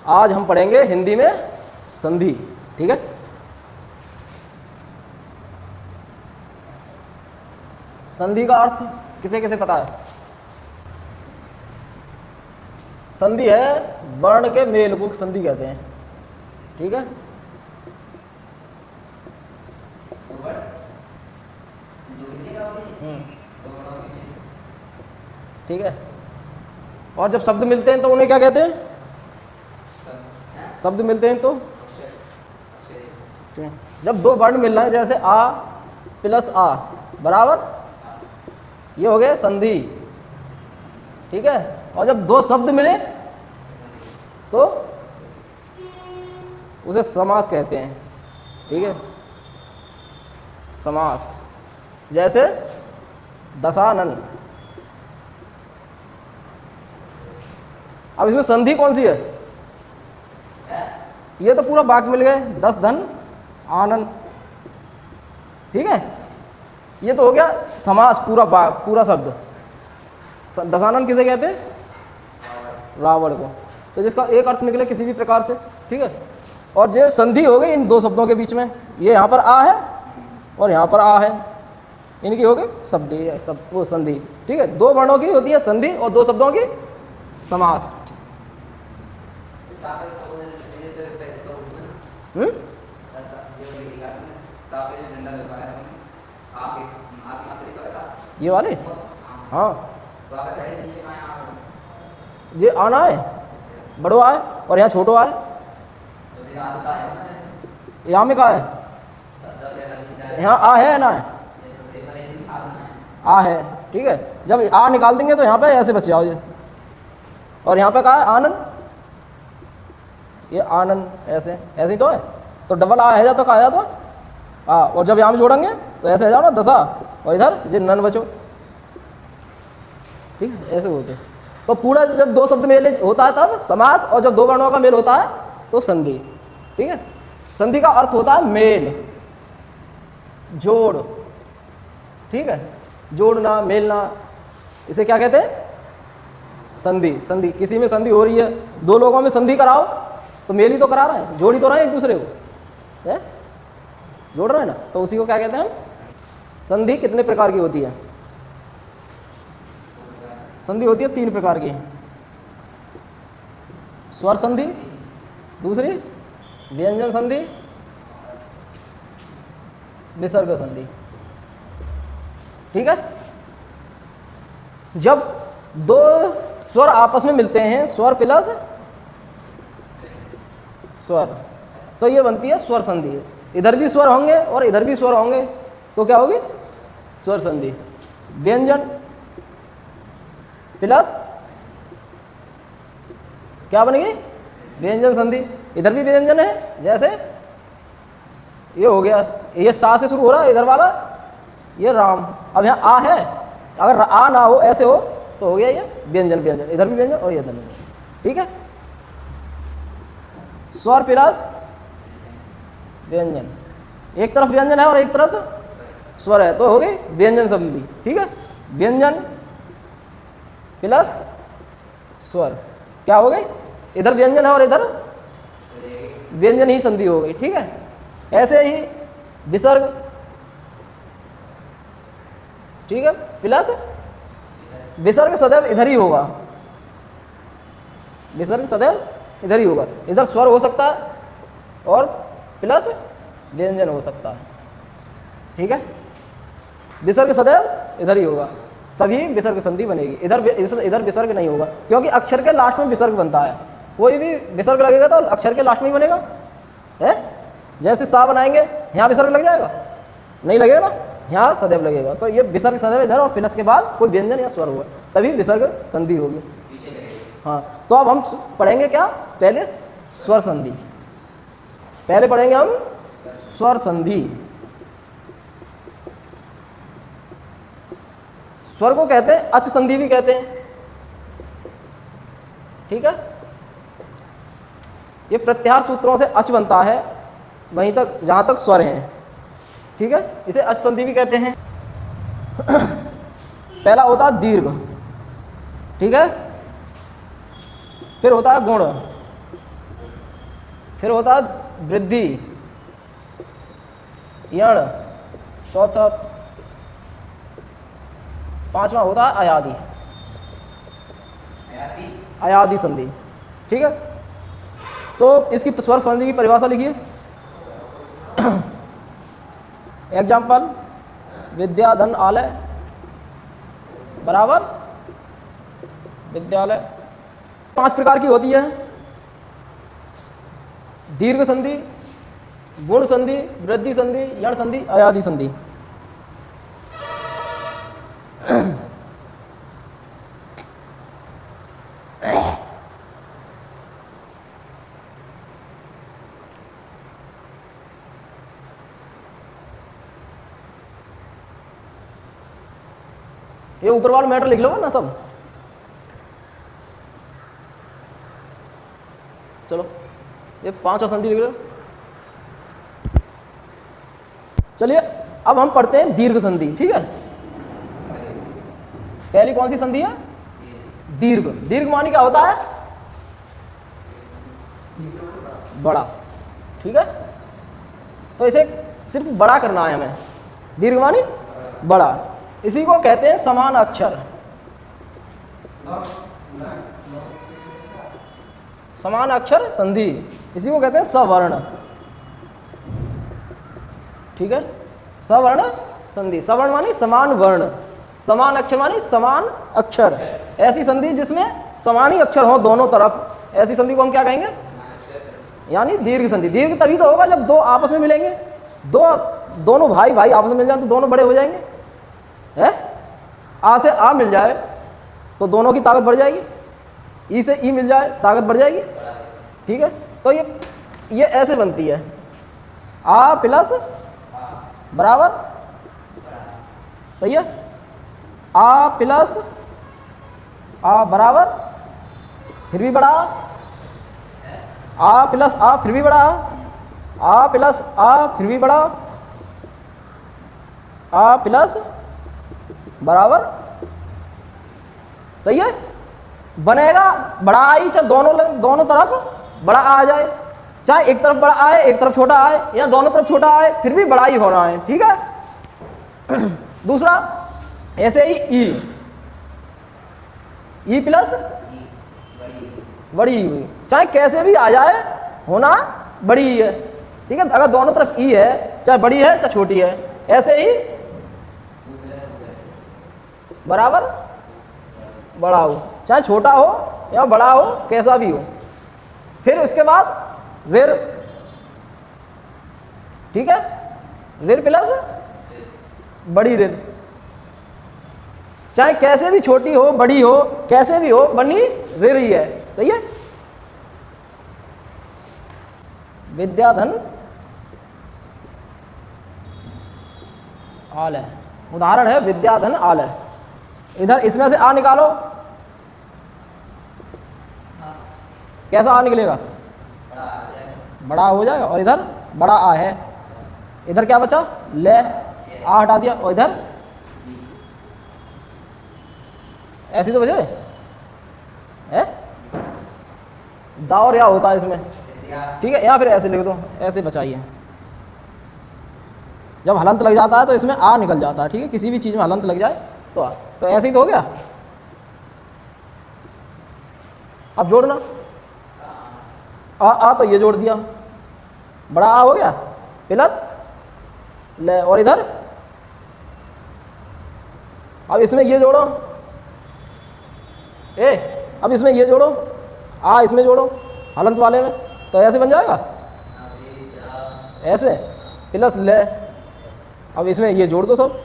आज हम पढ़ेंगे हिंदी में संधि। ठीक है, संधि का अर्थ किसे किसे पता है? संधि है वर्ण के मेल को संधि कहते हैं। ठीक है, ठीक है। और जब शब्द मिलते हैं तो उन्हें क्या कहते हैं? शब्द मिलते हैं तो जब दो वर्ण मिल रहे हैं, जैसे आ प्लस आ बराबर, ये हो गए संधि। ठीक है, और जब दो शब्द मिले तो उसे समास कहते हैं। ठीक है, समास। जैसे दशानन। अब इसमें संधि कौन सी है? ये तो पूरा वाक्य मिल गए, दस धन आनंद। ठीक है, ये तो हो गया समास, पूरा वाक्य, पूरा शब्द। दशानन किसे कहते हैं? रावण को। तो जिसका एक अर्थ निकले किसी भी प्रकार से। ठीक है, और जो संधि हो गई इन दो शब्दों के बीच में, ये यहाँ पर आ है और यहाँ पर आ है, इनकी हो गई शब्द सब वो संधि। ठीक है, दो वर्णों की होती है संधि और दो शब्दों की समास। ये वाले, हाँ, ये आना है, बड़ो आए और यहाँ छोटो आए। यहाँ में कहा है? यहाँ आ है ना है? आ है। ठीक है, जब आ निकाल देंगे तो यहाँ पे ऐसे बच जाओ ये, और यहाँ पे कहा है आनंद, ये आनंद, ऐसे ऐसे ही तो है। तो डबल आ है जा तो कहा जा तो आ, और जब यहाँ में जोड़ेंगे तो ऐसे आ जाओ ना दशा, और इधर जो नन बचो। ठीक है, ऐसे होते। तो पूरा जब दो शब्द मेल होता है तब समास, और जब दो वर्णों का मेल होता है तो संधि। ठीक है, संधि का अर्थ होता है मेल, जोड़। ठीक है, जोड़ना, मेलना, इसे क्या कहते हैं? संधि। संधि, किसी में संधि हो रही है, दो लोगों में संधि कराओ तो मेल ही तो करा रहे हैं, जोड़ ही तो रहे हैं एक दूसरे को, है? जोड़ रहे हैं ना, तो उसी को क्या कहते हैं? संधि कितने प्रकार की होती है? संधि होती है तीन प्रकार की। स्वर संधि, दूसरी व्यंजन संधि, विसर्ग संधि। ठीक है, जब दो स्वर आपस में मिलते हैं, स्वर प्लस स्वर, तो ये बनती है स्वर संधि। इधर भी स्वर होंगे और इधर भी स्वर होंगे तो क्या होगी? स्वर संधि। व्यंजन प्लस क्या बनेगी? व्यंजन संधि। इधर भी व्यंजन है, जैसे ये हो गया, ये सा से शुरू हो रहा है इधर वाला, ये राम। अब यहाँ आ है, अगर आ ना हो, ऐसे हो तो हो गया ये व्यंजन। व्यंजन, इधर भी व्यंजन और इधर भी। ठीक है, स्वर प्लस व्यंजन, एक तरफ व्यंजन है और एक तरफ स्वर है, तो हो गई व्यंजन संधि। ठीक है, व्यंजन प्लस स्वर क्या हो गई? इधर व्यंजन है और इधर व्यंजन ही संधि हो गई। ठीक है, ऐसे ही विसर्ग, ठीक है, प्लस विसर्ग सदैव इधर ही होगा, विसर्ग सदैव इधर ही होगा। इधर स्वर हो सकता है और प्लस व्यंजन हो सकता है। ठीक है, विसर्ग सदैव इधर ही होगा, तभी विसर्ग संधि बनेगी। इधर विसर्ग नहीं होगा, क्योंकि अक्षर के लास्ट में विसर्ग बनता है। कोई भी विसर्ग लगेगा तो अक्षर के लास्ट में ही बनेगा, है? जैसे सा बनाएंगे, यहाँ विसर्ग लग जाएगा? नहीं लगेगा ना, यहाँ सदैव लगेगा। तो ये विसर्ग सदैव इधर और प्लस के बाद कोई व्यंजन या स्वर होगा, तभी विसर्ग संधि होगी। हाँ, तो अब हम पढ़ेंगे क्या? पहले स्वर संधि। पहले पढ़ेंगे हम स्वर संधि। स्वर को कहते हैं अच संधि भी कहते हैं। ठीक है, ये प्रत्याहार सूत्रों से अच बनता है वहीं तक जहां तक स्वर हैं। ठीक है, इसे अच संधि भी कहते हैं। पहला होता है दीर्घ, ठीक है, फिर होता है गुण, फिर होता है वृद्धि, यण, चौथा, पांचवा होता है अयादि, अयादि संधि। ठीक है, तो इसकी स्वर संधि की परिभाषा लिखिए। एग्जाम्पल, विद्याधन आलय बराबर विद्यालय। 5 प्रकार की होती है, दीर्घ संधि, गुण संधि, वृद्धि संधि, यण संधि, अयादि संधि। ये ऊपर वाला मैटर लिख लो ना सब। चलो ये 5 संधि लिख लो। चलिए अब हम पढ़ते हैं दीर्घ संधि। ठीक है, पहली कौन सी संधि है? दीर्घ। दीर्घ मानी क्या होता है? बड़ा। ठीक है, तो इसे सिर्फ बड़ा करना है हमें। दीर्घ मानी बड़ा, इसी को कहते हैं समान अक्षर। समान अक्षर संधि, इसी को कहते हैं सवर्ण। ठीक है, सवर्ण संधि। सवर्ण मानी समान वर्ण, समान अक्षर मानी समान अक्षर। ऐसी संधि जिसमें समान ही अक्षर हो दोनों तरफ, ऐसी संधि को हम क्या कहेंगे? यानी दीर्घ संधि। दीर्घ तभी तो होगा जब दो आपस में मिलेंगे, दोनों भाई भाई आपस में मिल जाए तो दोनों बड़े हो जाएंगे। है, आ से आ मिल जाए तो दोनों की ताकत बढ़ जाएगी, ई से ई मिल जाए ताकत बढ़ जाएगी। ठीक है, तो ये ऐसे बनती है, आ प्लस बराबर, सही है, आ प्लस आ बराबर फिर भी बड़ा, आ प्लस आ फिर भी बड़ा, आ प्लस आ फिर भी बड़ा, आ प्लस बराबर, सही है। बनेगा बड़ा आई, चाहे दोनों तरफ बड़ा आ जाए, चाहे एक तरफ बड़ा आए एक तरफ छोटा आए, या दोनों तरफ छोटा आए फिर भी बड़ा ही होना है। ठीक है। दूसरा ऐसे ही ई प्लस बड़ी हुई, चाहे कैसे भी आ जाए होना बड़ी ही है। ठीक है, अगर दोनों तरफ ई है, चाहे बड़ी है चाहे छोटी है, ऐसे ही बराबर बड़ा हो, चाहे छोटा हो या बड़ा हो, कैसा भी हो। फिर उसके बाद ऋण। ठीक है, ऋण प्लस बड़ी ऋण, चाहे कैसे भी छोटी हो बड़ी हो कैसे भी हो, बनी ऋण ही है। सही है। विद्याधन आलय, उदाहरण है विद्याधन आलय। इधर इसमें से आ निकालो, कैसा आ निकलेगा? बड़ा हो जाएगा। और इधर बड़ा आ है, इधर क्या बचा? ले, आ हटा दिया, और इधर ऐसी तो बचे है, दा और या होता है इसमें। ठीक है, या फिर ऐसे लिख दो, ऐसे बचाइए। जब हलंत लग जाता है तो इसमें आ निकल जाता है। ठीक है, किसी भी चीज़ में हलंत लग जाए तो आ, तो ऐसे ही तो हो गया। अब जोड़ना, आ तो ये जोड़ दिया, बड़ा आ हो गया प्लस ले, और इधर अब इसमें ये जोड़ो, अब इसमें ये जोड़ो, आ इसमें जोड़ो हलंत वाले में, तो ऐसे बन जाएगा, ऐसे प्लस ले। अब इसमें ये जोड़ दो सब,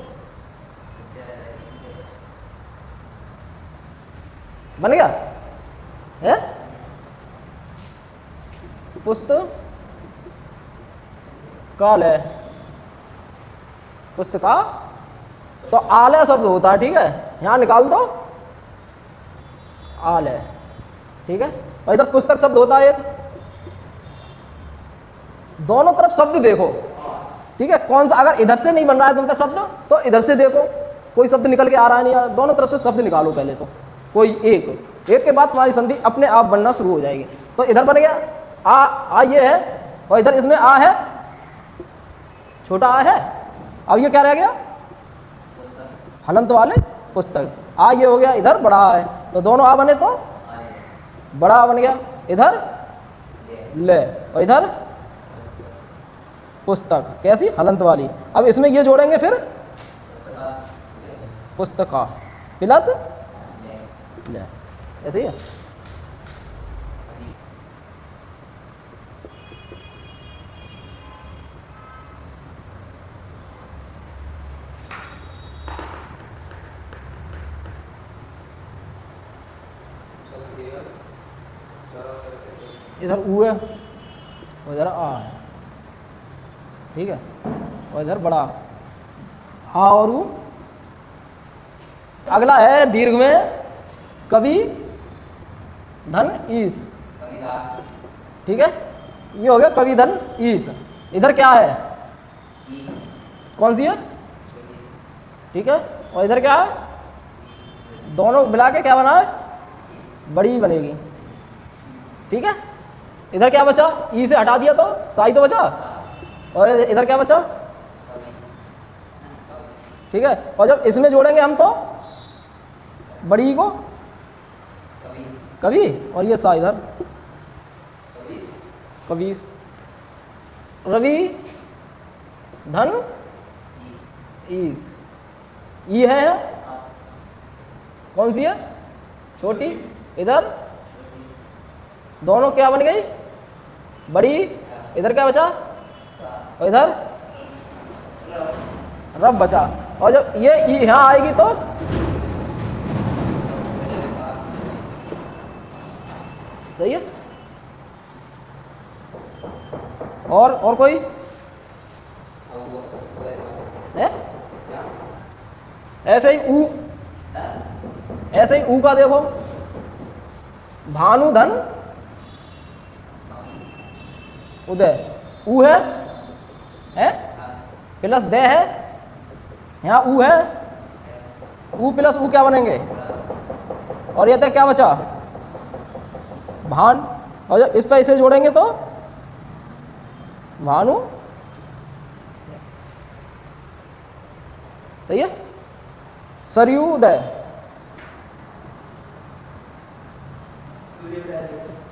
बन गया है। पुस्तकालय, पुस्तका तो आलय शब्द होता है। ठीक है, यहां निकाल दो आलय। ठीक है, और इधर पुस्तक शब्द होता है एक। दोनों तरफ शब्द देखो। ठीक है, कौन सा, अगर इधर से नहीं बन रहा है तुमका शब्द तो इधर से देखो, कोई शब्द निकल के आ रहा है नहीं आ रहा, दोनों तरफ से शब्द निकालो पहले तो, कोई एक के बाद तुम्हारी संधि अपने आप बनना शुरू हो जाएगी। तो इधर बन गया आ ये है और इधर इसमें आ है, छोटा आ है। अब ये क्या रह गया, हलंत वाले पुस्तक। आ ये हो गया, इधर बड़ा आ है, तो दोनों आ बने तो बड़ा आ बन गया। इधर ले और इधर पुस्तक, कैसी, हलंत वाली। अब इसमें ये जोड़ेंगे फिर पुस्तका प्लस ले, ऐसे ही है। इधर ऊ है और इधर आ है, ठीक है, और इधर बड़ा आ और ऊ। अगला है दीर्घ में कवि धन ईस, ठीक है, ये हो गया कवि धन ईस। इधर क्या है, कौन सी है, ठीक है, और इधर क्या है, दोनों मिला के क्या बना है, बड़ी बनेगी, ठीक है। इधर क्या बचा, ई से हटा दिया तो साई तो बचा, और इधर क्या बचा, ठीक है। और जब इसमें जोड़ेंगे हम तो बड़ी को कवि, और ये सा इधर कवीस। रवि धन ईस, ई है कौन सी है, छोटी। इधर दोनों क्या बन गई, बड़ी। इधर क्या बचा, और इधर रब बचा। और जब ये ई यहाँ आएगी तो सही है। और कोई है, ऐसे ही ऊ, ऐसे ही ऊ का देखो, भानु धन उदय, ऊ है प्लस दे है, यहाँ ऊ है, ऊ प्लस ऊ क्या बनेंगे, और ये तक क्या बचा, भान। और जब इस पर इसे जोड़ेंगे तो भानु, सही है। सरयुदय,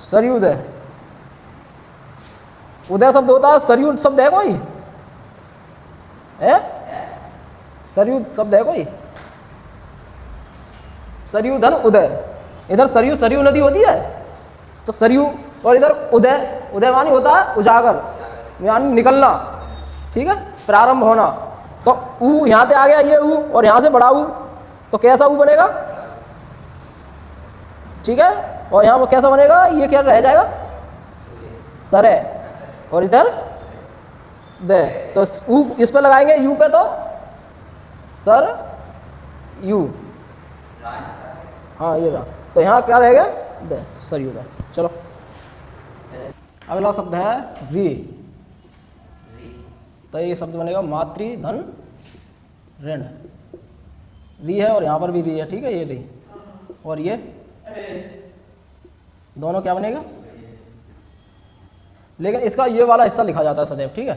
सरयुदय, उदय शब्द होता है, सरयू शब्द है कोई है, सरयू शब्द है कोई, सरयू धन उदय। इधर सरयू, सरयू नदी होती है तो सरयू, और इधर उदय, उदय मानी होता है उजागर, यानी निकलना, ठीक है, प्रारंभ होना। तो ऊ यहाँ से आ गया ये ऊ, और यहाँ से बड़ा ऊ, तो कैसा ऊ बनेगा, ठीक है। और यहाँ वो कैसा बनेगा, ये क्या रह जाएगा, सरे, और इधर दे, तो ऊ इस पे लगाएंगे यू पे तो सर यू, हाँ ये रहा, तो यहाँ क्या रहेगा, दे, सर यू दे। चलो अगला शब्द है री, तो ये शब्द बनेगा मातृ धन ऋण। री है और यहाँ पर भी री है, ठीक है, ये री और ये दोनों क्या बनेगा, लेकिन इसका ये वाला हिस्सा लिखा जाता है सदैव, ठीक है।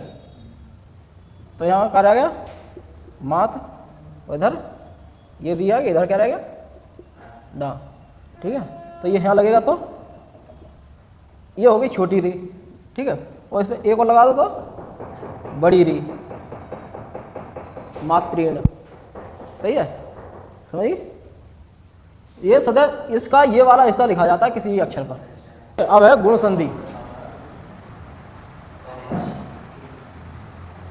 तो यहाँ क्या रह गया, मात, और इधर ये री है, इधर क्या रहेगा, डा, ठीक है। तो ये यहाँ लगेगा तो ये होगी छोटी री, ठीक है, और इसमें एक और लगा दो तो बड़ी री, मातृण, सही है, समझिए। ये सदैव इसका ये वाला हिस्सा लिखा जाता है किसी अक्षर पर। अब है गुण संधि,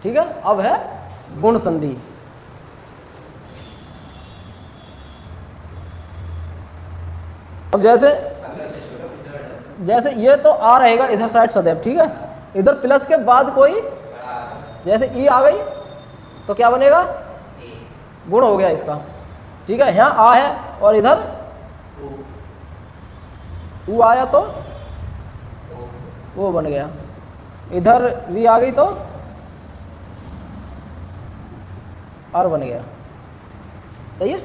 ठीक है, अब है गुण संधि। अब जैसे ये तो आ रहेगा इधर साइड सदैव, ठीक है, इधर प्लस के बाद कोई जैसे ई आ गई तो क्या बनेगा, गुण हो गया इसका, ठीक है। यहाँ आ है और इधर ऊ आया तो वो बन गया, इधर री आ गई तो आर बन गया, सही है।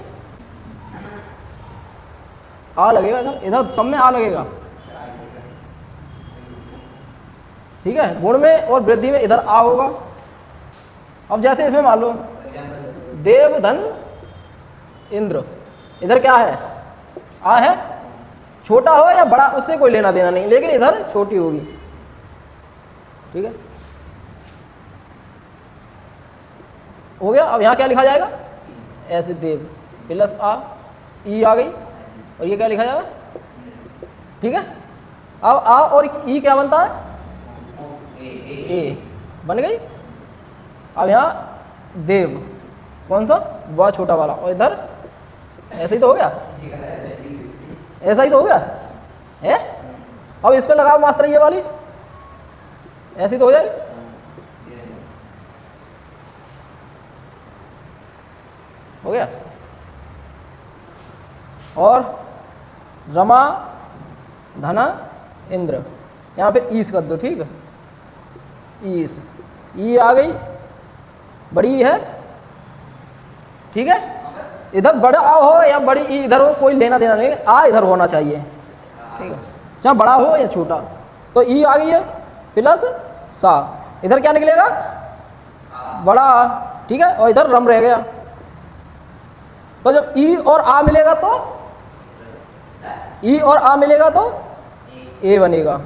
आ लगेगा इधर, इधर सब में आ लगेगा, ठीक है, गुण में और वृद्धि में इधर आ होगा। अब जैसे इसमें मान लो देव धन इंद्र, इधर क्या है, आ है, छोटा हो या बड़ा उससे कोई लेना देना नहीं, लेकिन इधर छोटी होगी। ठीक है, हो गया। अब यहाँ क्या लिखा जाएगा, ऐसे देव प्लस आ, ई आ गई, और ये क्या लिखा जाएगा। ठीक है, अब आ और ई क्या बनता है, ए बन गई। अब यहाँ देव कौन सा, वह छोटा वाला, और इधर ऐसे ही तो हो गया, ऐसा ही तो हो गया है। अब इस पे लगाओ मास्टर ये वाली, ऐसी तो हो जाएगी। हो गया। और रमा धना इंद्र, यहाँ पे ईस कर दो। ठीक है, ईस, ई आ गई, बड़ी है। ठीक है, इधर बड़ा आ हो या बड़ी ई इधर हो, कोई लेना देना नहीं, आ इधर होना चाहिए। ठीक है, चाहे बड़ा हो या छोटा। तो ई आ गई है प्लस सा, इधर क्या निकलेगा, बड़ा आ। ठीक है, और इधर रम रह गया। तो जब ई और आ मिलेगा तो ई और आ मिलेगा तो ए बनेगा।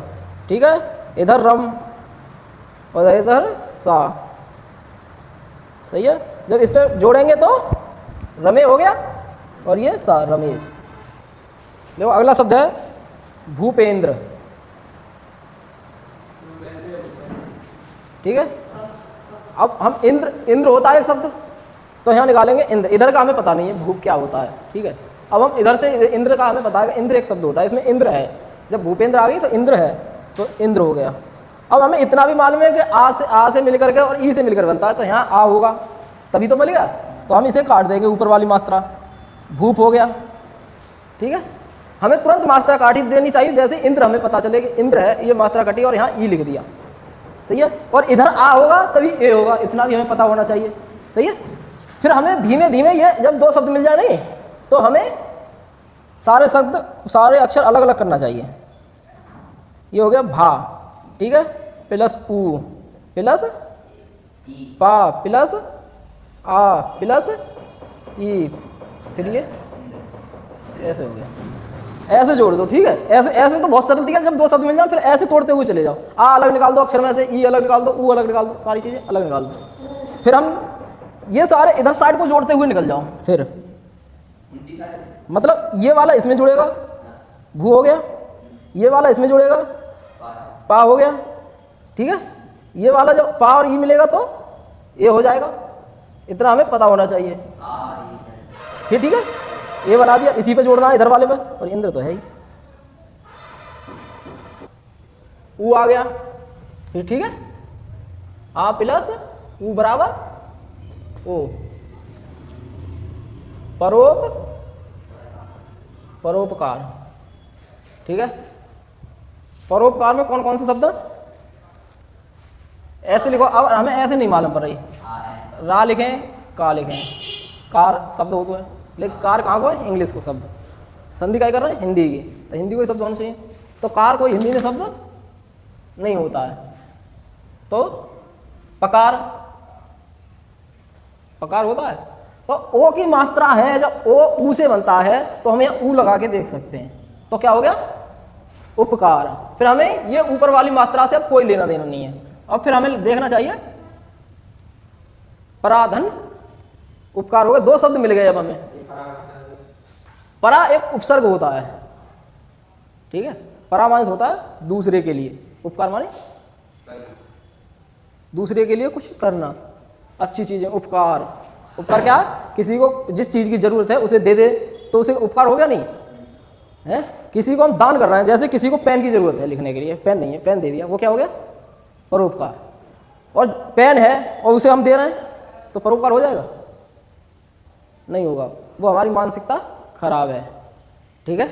ठीक है, इधर रम और इधर सा, सही है। जब इस पर जोड़ेंगे तो रमे हो गया, और ये सा, रमेश। देखो अगला शब्द है भूपेंद्र। ठीक है, अब हम इंद्र, इंद्र होता है एक शब्द, तो यहाँ निकालेंगे इंद्र। इधर का हमें पता नहीं है भूप क्या होता है। ठीक है, अब हम इधर से इंद्र का हमें पता है, इंद्र एक शब्द होता है, इसमें इंद्र है। जब भूपेंद्र आ गई तो इंद्र है, तो इंद्र हो गया। अब हमें इतना भी मालूम है कि आ से मिलकर के और ई से मिलकर बनता है, तो यहाँ आ होगा तभी तो मिलेगा। तो हम इसे काट देंगे, ऊपर वाली मात्रा भूप हो गया। ठीक है, हमें तुरंत मात्रा काट ही देनी चाहिए। जैसे इंद्र हमें पता चले कि इंद्र है, ये मात्रा कटी और यहाँ ई लिख दिया, सही है। और इधर आ होगा तभी ए होगा, इतना भी हमें पता होना चाहिए, सही है। फिर हमें धीमे धीमे ये जब दो शब्द मिल जाए नहीं, तो हमें सारे शब्द, सारे अक्षर अलग अलग करना चाहिए। ये हो गया भा, ठीक है, प्लस ऊ प्लस पा प्लस आ प्लस ई, फिर ये ऐसे हो गया। ऐसे जोड़ दो। ठीक है, ऐसे ऐसे तो बहुत सरल दिया। जब दो शब्द मिल जाए फिर ऐसे तोड़ते हुए चले जाओ। आ अलग निकाल दो अक्षर में से, ई अलग निकाल दो, ऊ अलग निकाल दो, सारी चीज़ें अलग निकाल दो। फिर हम ये सारे इधर साइड को जोड़ते हुए निकल जाओ। फिर मतलब ये वाला इसमें जुड़ेगा, भू हो गया। ये वाला इसमें जुड़ेगा, पा हो गया। ठीक है, ये वाला जब पा और ई मिलेगा तो ये हो जाएगा। इतना हमें पता होना चाहिए। फिर ठीक है, ये बना दिया, इसी पे जोड़ना है इधर वाले पे, और इंद्र तो है ही। ऊ आ गया, फिर ठीक है, आ प्लस ऊ बराबर ओ, परोपकार। ठीक है, परोपकार में कौन कौन से शब्द ऐसे लिखो। अब हमें ऐसे नहीं मालूम पड़ रही, रा लिखें, का लिखें, कार शब्द होता है, लेकिन कार कहाँ को है, इंग्लिश को शब्द। संधि क्या कर रहे हैं, हिंदी की, तो हिंदी को शब्द होना चाहिए। तो कार कोई हिंदी में शब्द नहीं होता है, तो पकार, पकार होता है। तो ओ की मात्रा है, जब ओ ऊ से बनता है तो हम यहाँ ऊ लगा के देख सकते हैं, तो क्या हो गया, उपकार। फिर हमें ये ऊपर वाली मात्रा से अब कोई लेना देना नहीं है। अब फिर हमें देखना चाहिए पराधन उपकार हो गए। दो शब्द मिल गए अब हमें। परा एक उपसर्ग होता है, ठीक है, परा माने होता है दूसरे के लिए, उपकार माने दूसरे के लिए कुछ करना, अच्छी चीजें। उपकार, उपकार क्या है, किसी को जिस चीज की जरूरत है उसे दे दे तो उसे उपकार हो गया नहीं है। किसी को हम दान कर रहे हैं, जैसे किसी को पेन की जरूरत है लिखने के लिए, पेन नहीं है, पेन दे दिया, वो क्या हो गया, परोपकार। और पेन है और उसे हम दे रहे हैं तो परोपकार हो जाएगा, नहीं होगा, वो हमारी मानसिकता खराब है। ठीक है,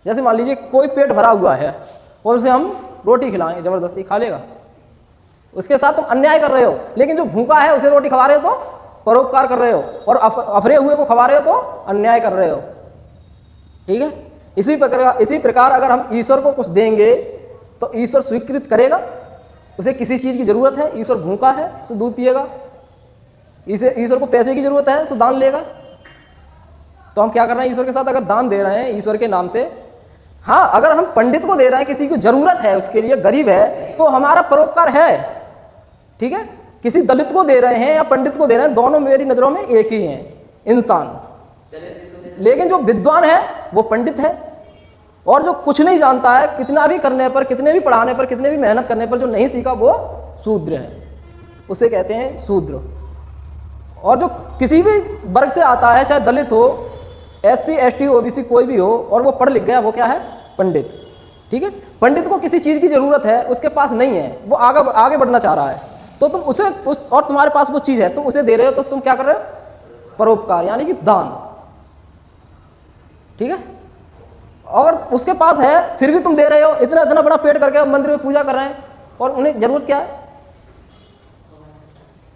जैसे मान लीजिए कोई पेट भरा हुआ है और उसे हम रोटी खिलाएं, जबरदस्ती खा लेगा, उसके साथ तुम अन्याय कर रहे हो। लेकिन जो भूखा है उसे रोटी खवा रहे हो तो परोपकार कर रहे हो, और अफरे हुए को खवा रहे हो तो अन्याय कर रहे हो। ठीक है, इसी प्रकार अगर हम ईश्वर को कुछ देंगे तो ईश्वर स्वीकृत करेगा, उसे किसी चीज़ की ज़रूरत है, ईश्वर भूखा है सो दूध पिएगा, ईश्वर को पैसे की ज़रूरत है सो दान लेगा। तो हम क्या कर रहे हैं ईश्वर के साथ? अगर दान दे रहे हैं ईश्वर के नाम से, हाँ अगर हम पंडित को दे रहे हैं, किसी को ज़रूरत है उसके लिए, गरीब है, तो हमारा परोपकार है, ठीक है। किसी दलित को दे रहे हैं या पंडित को दे रहे हैं, दोनों मेरी नज़रों में एक ही हैं, इंसान। लेकिन जो विद्वान है वो पंडित है, और जो कुछ नहीं जानता है, कितना भी करने पर, कितने भी पढ़ाने पर, कितने भी मेहनत करने पर जो नहीं सीखा, वो शूद्र है, उसे कहते हैं शूद्र। और जो किसी भी वर्ग से आता है, चाहे दलित हो, SC ST OBC कोई भी हो, और वो पढ़ लिख गया, वो क्या है? पंडित, ठीक है। पंडित को किसी चीज़ की ज़रूरत है, उसके पास नहीं है, वो आगे बढ़ना चाह रहा है, तो तुम उसे और तुम्हारे पास वो चीज़ है, तुम उसे दे रहे हो, तो तुम क्या कर रहे हो? परोपकार, यानी कि दान, ठीक है। और उसके पास है फिर भी तुम दे रहे हो, इतना इतना बड़ा पेट करके मंदिर में पूजा कर रहे हैं, और उन्हें ज़रूरत क्या है?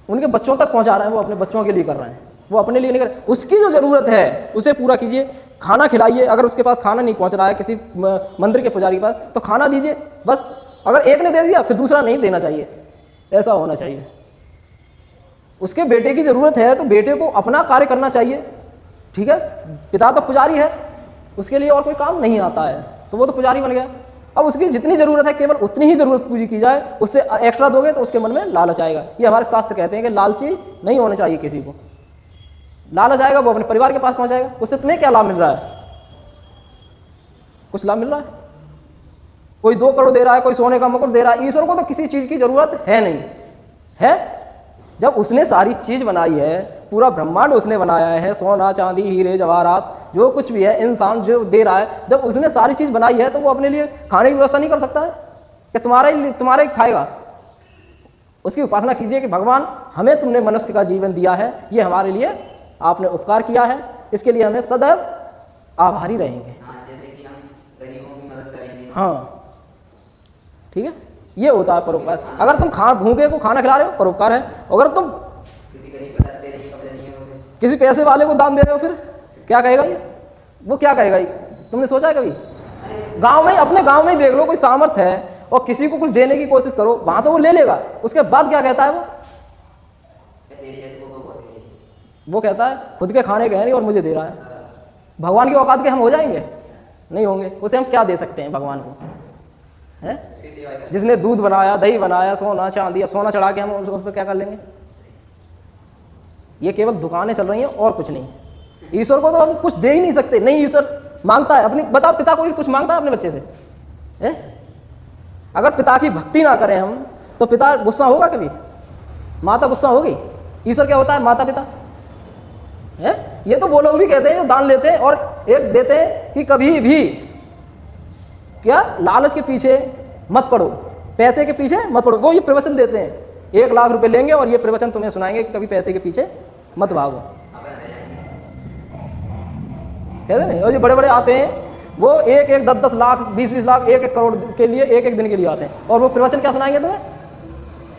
उनके बच्चों तक पहुंचा रहे हैं, वो अपने बच्चों के लिए कर रहे हैं, वो अपने लिए नहीं कर रहे। उसकी जो ज़रूरत है उसे पूरा कीजिए, खाना खिलाइए। अगर उसके पास खाना नहीं पहुंच रहा है किसी मंदिर के पुजारी के पास, तो खाना दीजिए बस। अगर एक ने दे दिया फिर दूसरा नहीं देना चाहिए, ऐसा होना चाहिए। उसके बेटे की ज़रूरत है तो बेटे को अपना कार्य करना चाहिए, ठीक है। पिता तो पुजारी है, उसके लिए और कोई काम नहीं आता है, तो वो तो पुजारी बन गया। अब उसकी जितनी ज़रूरत है केवल उतनी ही ज़रूरत पूरी की जाए, उससे एक्स्ट्रा दोगे तो उसके मन में लालच आएगा। ये हमारे शास्त्र कहते हैं कि लालची नहीं होना चाहिए किसी को। लालच आएगा वो अपने परिवार के पास पहुंच जाएगा। उससे तुम्हें क्या लाभ मिल रहा है? कुछ लाभ मिल रहा है? कोई 2 करोड़ दे रहा है, कोई सोने का मुकुट दे रहा है। ईश्वर को तो किसी चीज़ की ज़रूरत है नहीं है। जब उसने सारी चीज़ बनाई है, पूरा ब्रह्मांड उसने बनाया है, सोना चांदी हीरे जवाहरात जो कुछ भी है, इंसान जो दे रहा है, जब उसने सारी चीज़ बनाई है तो वो अपने लिए खाने की व्यवस्था नहीं कर सकता है कि तुम्हारे खाएगा? उसकी उपासना कीजिए कि भगवान हमें तुमने मनुष्य का जीवन दिया है, ये हमारे लिए आपने उपकार किया है, इसके लिए हमें सदैव आभारी रहेंगे। जैसे कि हम गरीबों की मदद करेंगे। हाँ, ठीक है, ये होता है परोपकार। अगर तुम भूखे को खाना खिला रहे हो, परोपकार है। अगर तुम किसी गरीब को दे रही कपड़े नहीं होते, किसी पैसे वाले को दान दे रहे हो, फिर क्या कहेगा ये? वो क्या कहेगा ये? तुमने सोचा है कभी? गांव में, अपने गांव में ही देख लो, कोई सामर्थ्य है और किसी को कुछ देने की कोशिश करो, वहां तो वो ले लेगा, उसके बाद क्या कहता है वो कहता है खुद के खाने के हैं नहीं और मुझे दे रहा है। भगवान की औकात के हम हो जाएंगे? नहीं होंगे। उसे हम क्या दे सकते हैं भगवान को? है जिसने दूध बनाया, दही बनाया, सोना चांदी, अब सोना चढ़ा के हम उस पर क्या कर लेंगे? ये केवल दुकानें चल रही हैं और कुछ नहीं। ईश्वर को तो हम कुछ दे ही नहीं सकते। नहीं, ईश्वर मांगता है अपनी, बताओ पिता को कुछ मांगता है अपने बच्चे से? अगर पिता की भक्ति ना करें हम तो पिता गुस्सा होगा कभी? माता गुस्सा होगी? ईश्वर क्या होता है? माता पिता है। ये तो वो लोग भी कहते हैं जो दान लेते हैं और एक देते हैं कि कभी भी क्या लालच के पीछे मत पड़ो, पैसे के पीछे मत पड़ो। वो ये प्रवचन देते हैं, 1 लाख रुपए लेंगे और ये प्रवचन तुम्हें सुनाएंगे कि कभी पैसे के पीछे मत भागो, कहते नहीं? और जो बड़े बड़े आते हैं वो 1-1, 10-10 लाख, 20-20 लाख, 1-1 करोड़ के लिए 1-1 दिन के लिए आते हैं, और वो प्रवचन क्या सुनाएंगे तुम्हें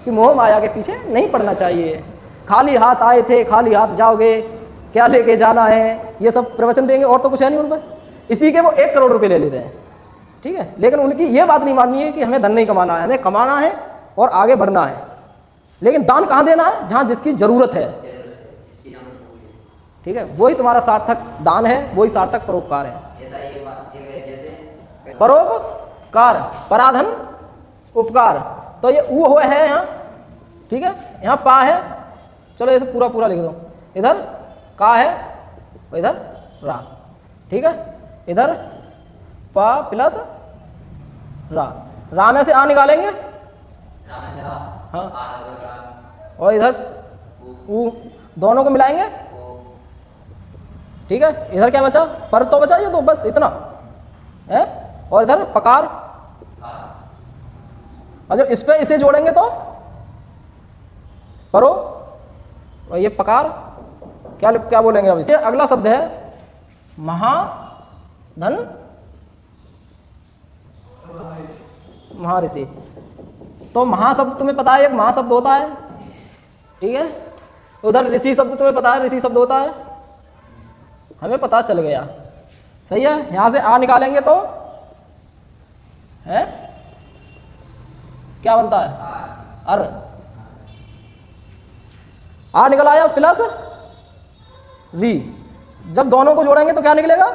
कि मोह माया के पीछे नहीं पड़ना चाहिए, खाली हाथ आए थे खाली हाथ जाओगे, क्या लेके जाना है, ये सब प्रवचन देंगे और तो कुछ है नहीं उन पर। इसी के वो 1 करोड़ रुपए ले लेते हैं, ठीक है। लेकिन उनकी ये बात नहीं माननी है कि हमें धन नहीं कमाना है, हमें कमाना है और आगे बढ़ना है। लेकिन दान कहाँ देना है? जहाँ जिसकी ज़रूरत है, ठीक है। वही तुम्हारा सार्थक दान है, वही सार्थक परोपकार है। परोपकार, पराधन, उपकार, तो ये ऊ हुए है यहाँ, ठीक है। यहाँ पा है, चलो इसे पूरा पूरा लिख दो। इधर का है, इधर रा, ठीक है। इधर पा प्लस रा, रा में से आ निकालेंगे, हाँ, और इधर ऊ, दोनों को मिलाएंगे, ठीक है। इधर क्या बचा? पर तो बचा ये तो, बस इतना है। और इधर पकार, और जब इस पे इसे जोड़ेंगे तो परो, और ये पकार, क्या बोलेंगे अब इसे? अगला शब्द है महाधन, महर्षि। तो महाशब्द तुम्हें पता है, एक महाशब्द होता है, ठीक है। उधर ऋषि शब्द तुम्हें पता है, ऋषि शब्द होता है, हमें पता चल गया, सही है। यहां से आ निकालेंगे तो है क्या बनता है? अर, आ निकल आया प्लस री, जब दोनों को जोड़ेंगे तो क्या निकलेगा,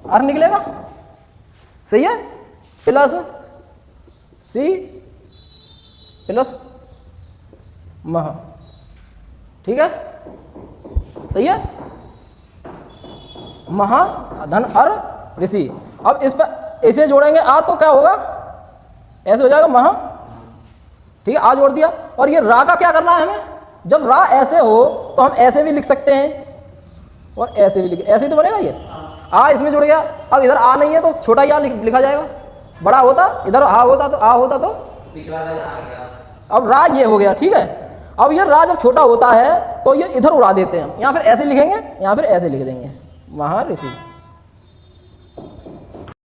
अर निकलेगा, सही है, प्लस सी प्लस मह, ठीक है, सही है, महा धन अर ऋषि। अब इस पर इसे जोड़ेंगे आ तो क्या होगा, ऐसे हो जाएगा महा, ठीक है, आ जोड़ दिया। और ये रा का क्या करना है हमें, जब रा ऐसे हो तो हम ऐसे भी लिख सकते हैं और ऐसे भी ऐसे ही तो बनेगा ये, आ इसमें जुड़ गया। अब इधर आ नहीं है तो छोटा ही आ लिखा जाएगा, बड़ा होता इधर आ होता तो आ होता तो पिछला वाला आ गया। अब रा ये हो गया, ठीक है। अब ये रा जब छोटा होता है तो ये इधर उड़ा देते हैं, यहाँ फिर ऐसे लिखेंगे, यहाँ फिर ऐसे लिख देंगे, महर्षि।